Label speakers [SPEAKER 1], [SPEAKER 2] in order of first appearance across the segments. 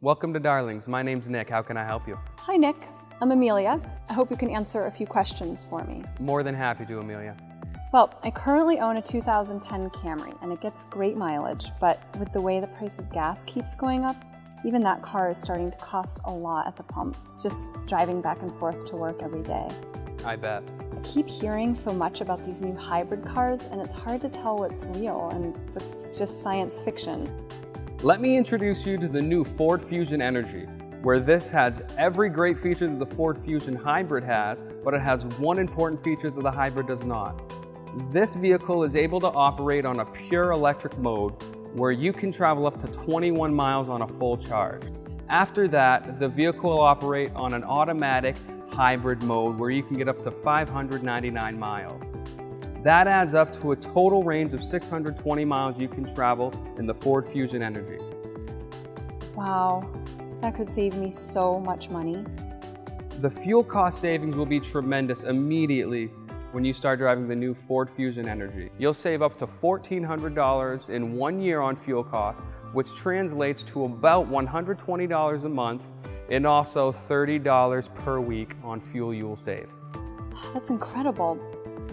[SPEAKER 1] Welcome to Darlings. My name's Nick. How can I help you?
[SPEAKER 2] Hi Nick, I'm Amelia. I hope you can answer a few questions for me.
[SPEAKER 1] More than happy to, Amelia.
[SPEAKER 2] Well, I currently own a 2010 Camry and it gets great mileage, but with the way the price of gas keeps going up, even that car is starting to cost a lot at the pump, just driving back and forth to work every day.
[SPEAKER 1] I bet.
[SPEAKER 2] I keep hearing so much about these new hybrid cars and it's hard to tell what's real and what's just science fiction.
[SPEAKER 1] Let me introduce you to the new Ford Fusion Energi, where this has every great feature that the Ford Fusion Hybrid has, but it has one important feature that the Hybrid does not. This vehicle is able to operate on a pure electric mode where you can travel up to 21 miles on a full charge. After that, the vehicle will operate on an automatic hybrid mode where you can get up to 599 miles. That adds up to a total range of 620 miles you can travel in the Ford Fusion Energi.
[SPEAKER 2] Wow, that could save me so much money.
[SPEAKER 1] The fuel cost savings will be tremendous immediately when you start driving the new Ford Fusion Energi. You'll save up to $1,400 in 1 year on fuel costs, which translates to about $120 a month and also $30 per week on fuel you'll save.
[SPEAKER 2] That's incredible.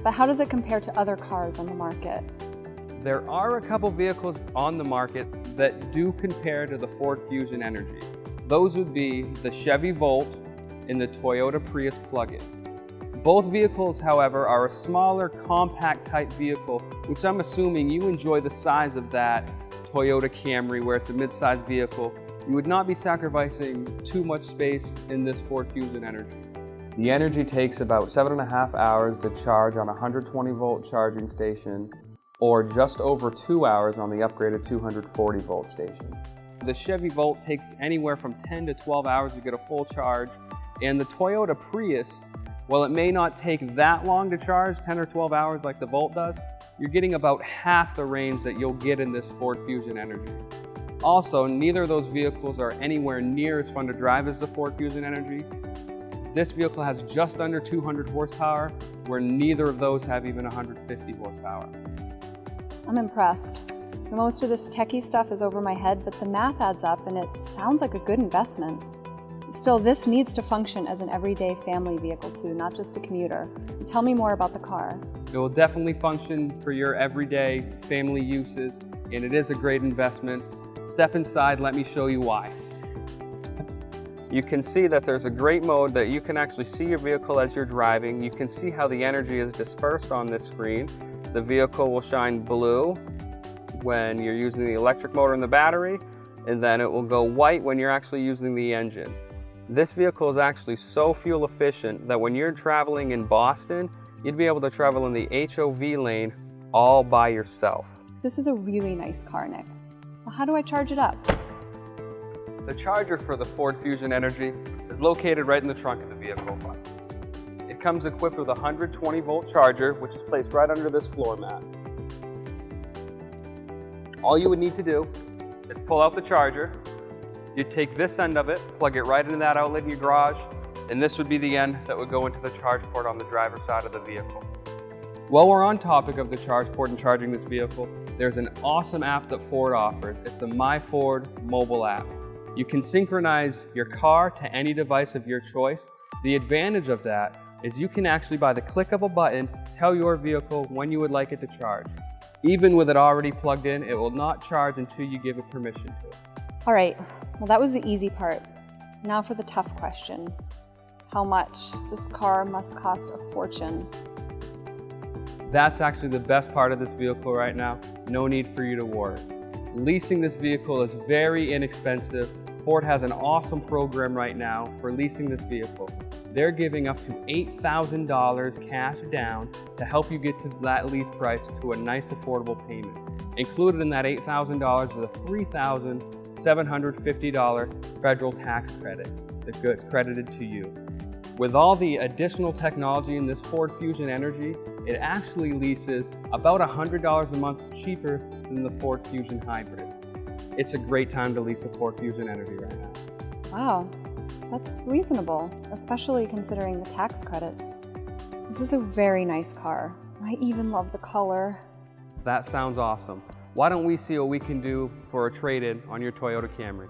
[SPEAKER 2] But how does it compare to other cars on the market?
[SPEAKER 1] There are a couple vehicles on the market that do compare to the Ford Fusion Energi. Those would be the Chevy Volt and the Toyota Prius plug-in. Both vehicles, however, are a smaller, compact type vehicle, which I'm assuming you enjoy the size of that Toyota Camry, where it's a mid-sized vehicle. You would not be sacrificing too much space in this Ford Fusion Energi. The Energi takes about 7.5 hours to charge on a 120 volt charging station, or just over 2 hours on the upgraded 240 volt station. The Chevy Volt takes anywhere from 10 to 12 hours to get a full charge, and the Toyota Prius, while it may not take that long to charge, 10 or 12 hours like the Volt does, you're getting about half the range that you'll get in this Ford Fusion Energi. Also, neither of those vehicles are anywhere near as fun to drive as the Ford Fusion Energi. This vehicle has just under 200 horsepower, where neither of those have even 150 horsepower.
[SPEAKER 2] I'm impressed. Most of this techie stuff is over my head, but the math adds up and it sounds like a good investment. Still, this needs to function as an everyday family vehicle too, not just a commuter. Tell me more about the car.
[SPEAKER 1] It will definitely function for your everyday family uses, and it is a great investment. Step inside, let me show you why. You can see that there's a great mode that you can actually see your vehicle as you're driving. You can see how the energy is dispersed on this screen. The vehicle will shine blue when you're using the electric motor and the battery, and then it will go white when you're actually using the engine. This vehicle is actually so fuel efficient that when you're traveling in Boston, you'd be able to travel in the HOV lane all by yourself. This
[SPEAKER 2] is a really nice car, Nick. Well, how do I charge it up?
[SPEAKER 1] The charger for the Ford Fusion Energi is located right in the trunk of the vehicle. It comes equipped with a 120 volt charger, which is placed right under this floor mat. All you would need to do is pull out the charger. You take this end of it, plug it right into that outlet in your garage, and this would be the end that would go into the charge port on the driver's side of the vehicle. While we're on topic of the charge port and charging this vehicle, there's an awesome app that Ford offers. It's the My Ford mobile app. You can synchronize your car to any device of your choice. The advantage of that is you can actually, by the click of a button, tell your vehicle when you would like it to charge. Even with it already plugged in, it will not charge until you give it permission to it.
[SPEAKER 2] All right, well that was the easy part. Now for the tough question. How much? This car must cost a fortune.
[SPEAKER 1] That's actually the best part of this vehicle right now. No need for you to worry. Leasing this vehicle is very inexpensive. Ford has an awesome program right now for leasing this vehicle. They're giving up to $8,000 cash down to help you get to that lease price to a nice affordable payment. Included in that $8,000 is a $3,750 federal tax credit that gets credited to you. With all the additional technology in this Ford Fusion Energi, it actually leases about $100 a month cheaper than the Ford Fusion Hybrid. It's a great time to lease a Ford Fusion Energi right now.
[SPEAKER 2] Wow, that's reasonable, especially considering the tax credits. This is a very nice car. I even love the color.
[SPEAKER 1] That sounds awesome. Why don't we see what we can do for a trade-in on your Toyota Camry?